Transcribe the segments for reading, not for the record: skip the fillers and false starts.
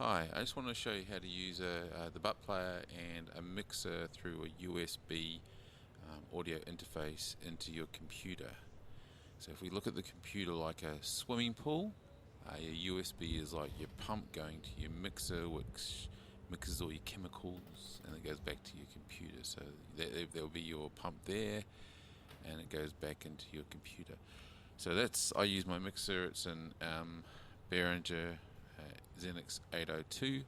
Hi, I just want to show you how to use the butt player and a mixer through a USB audio interface into your computer. So if we look at the computer like a swimming pool, your USB is like your pump going to your mixer, which mixes all your chemicals, and it goes back to your computer. So there'll be your pump there, and it goes back into your computer. So I use my mixer. It's an Behringer Xenix 802.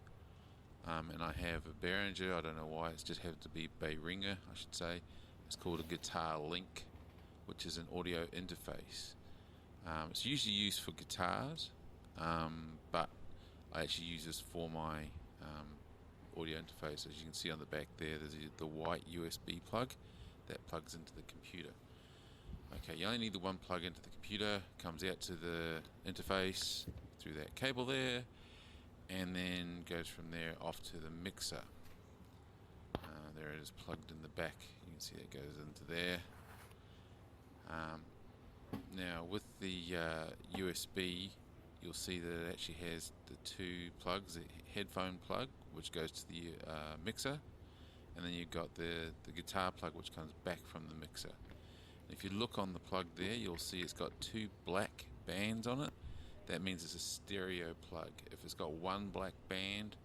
And I have a Behringer. I don't know why. It's just happened to be Behringer, I should say. It's called a Guitar Link, which is an audio interface. It's usually used for guitars, but I actually use this for my audio interface. As you can see on the back there, there's the white USB plug that plugs into the computer. Okay, you only need the one plug into the computer. Comes out to the interface through that cable there, and then goes from there off to the mixer. There it is, plugged in the back. You can see it goes into there. Now with the USB, you'll see that it actually has the two plugs: the headphone plug, which goes to the mixer, and then you've got the guitar plug, which comes back from the mixer. If you look on the plug there, you'll see it's got two black bands on it. That means it's a stereo plug. If it's got one black band,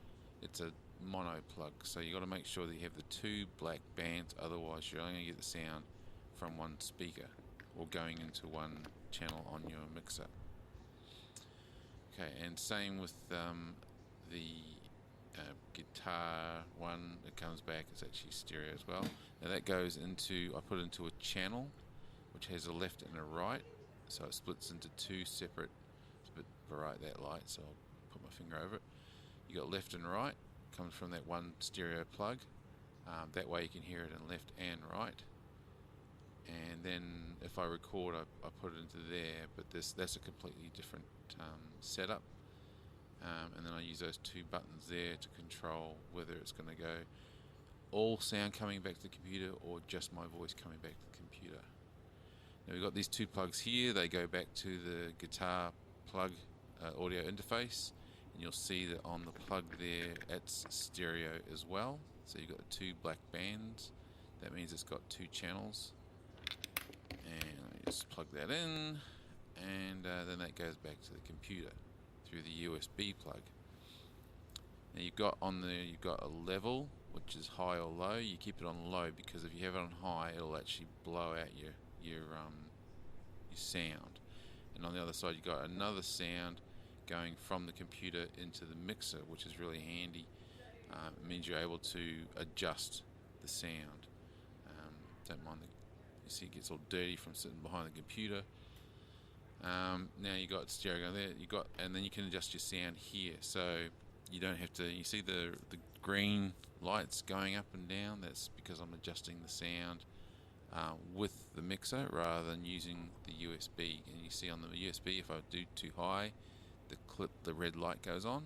it's a mono plug. So you got to make sure that you have the two black bands, otherwise you're only going to get the sound from one speaker or going into one channel on your mixer. Okay, and same with the guitar one. It comes back, it's actually stereo as well. Now that goes into, I put it into a channel which has a left and a right, so it splits into two separate. It's a bit bright, that light, so I'll put my finger over it. You got left and right, comes from that one stereo plug. That way you can hear it in left and right. And then if I record, I put it into there, but that's a completely different setup. And then I use those two buttons there to control whether it's going to go all sound coming back to the computer or just my voice coming back to the computer. Now we've got these two plugs here. They go back to the guitar plug audio interface, and you'll see that on the plug there it's stereo as well. So you've got the two black bands. That means it's got two channels. And let me just plug that in, and then that goes back to the computer through the USB plug. Now you've got a level, which is high or low. You keep it on low because if you have it on high, it'll actually blow out your sound. And on the other side, you've got another sound going from the computer into the mixer, which is really handy. It means you're able to adjust the sound. Don't mind you see it gets all dirty from sitting behind the computer. Now you got stereo there. And then you can adjust your sound here. So you don't have to. You see the green lights going up and down. That's because I'm adjusting the sound with the mixer rather than using the USB. And you see on the USB, if I do too high, the red light goes on.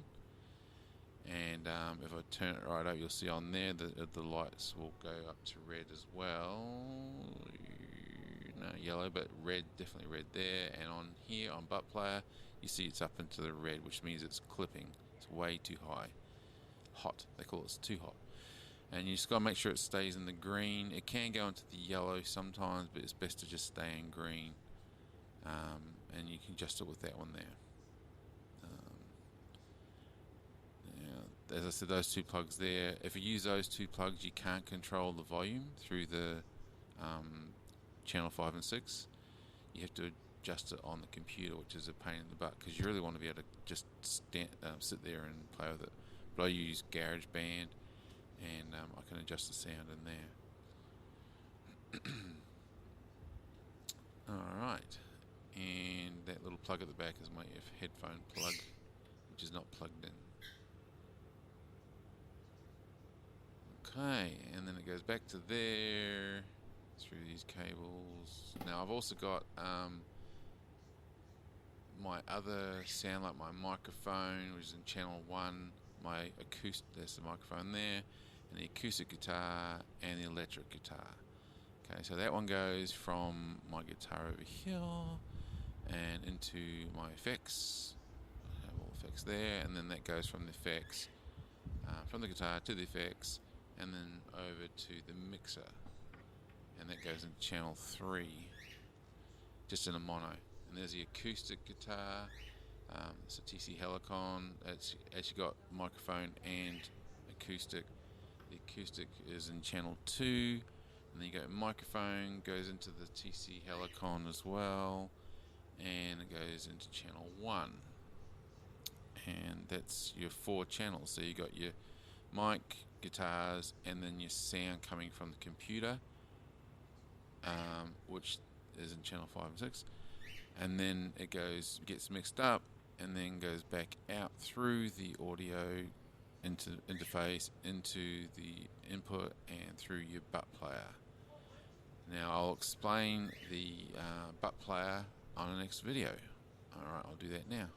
And if I turn it right up, you'll see on there the lights will go up to red as well. No, yellow, but red, definitely red there. And on here, on butt player, you see it's up into the red, which means it's clipping. It's way too high. Hot, they call it too hot. And you just got to make sure it stays in the green. It can go into the yellow sometimes, but it's best to just stay in green. And you can adjust it with that one there. As I said, those two plugs there. If you use those two plugs, you can't control the volume through the channel 5 and 6. You have to adjust it on the computer, which is a pain in the butt because you really want to be able to just sit there and play with it. But I use GarageBand, and I can adjust the sound in there. Alright, and that little plug at the back is my headphone plug, which is not plugged in. Okay, and then it goes back to there through these cables. Now I've also got my other sound, like my microphone, which is in channel 1, my acoustic, there's the microphone there, and the acoustic guitar and the electric guitar. Okay, so that one goes from my guitar over here and into my effects. I have all effects there, and then that goes from the effects, from the guitar to the effects, and then over to the mixer, and that goes into channel 3, just in a mono. And there's the acoustic guitar. It's a TC Helicon. It's actually got microphone and acoustic. The acoustic is in channel 2, and then you go microphone, goes into the TC Helicon as well, and it goes into channel 1. And that's your 4 channels. So you got your mic, guitars, and then your sound coming from the computer, which is in channel 5 and 6. And then it gets mixed up, and then goes back out through the audio into the interface, into the input, and through your butt player. Now I'll explain the butt player on the next video. Alright, I'll do that now.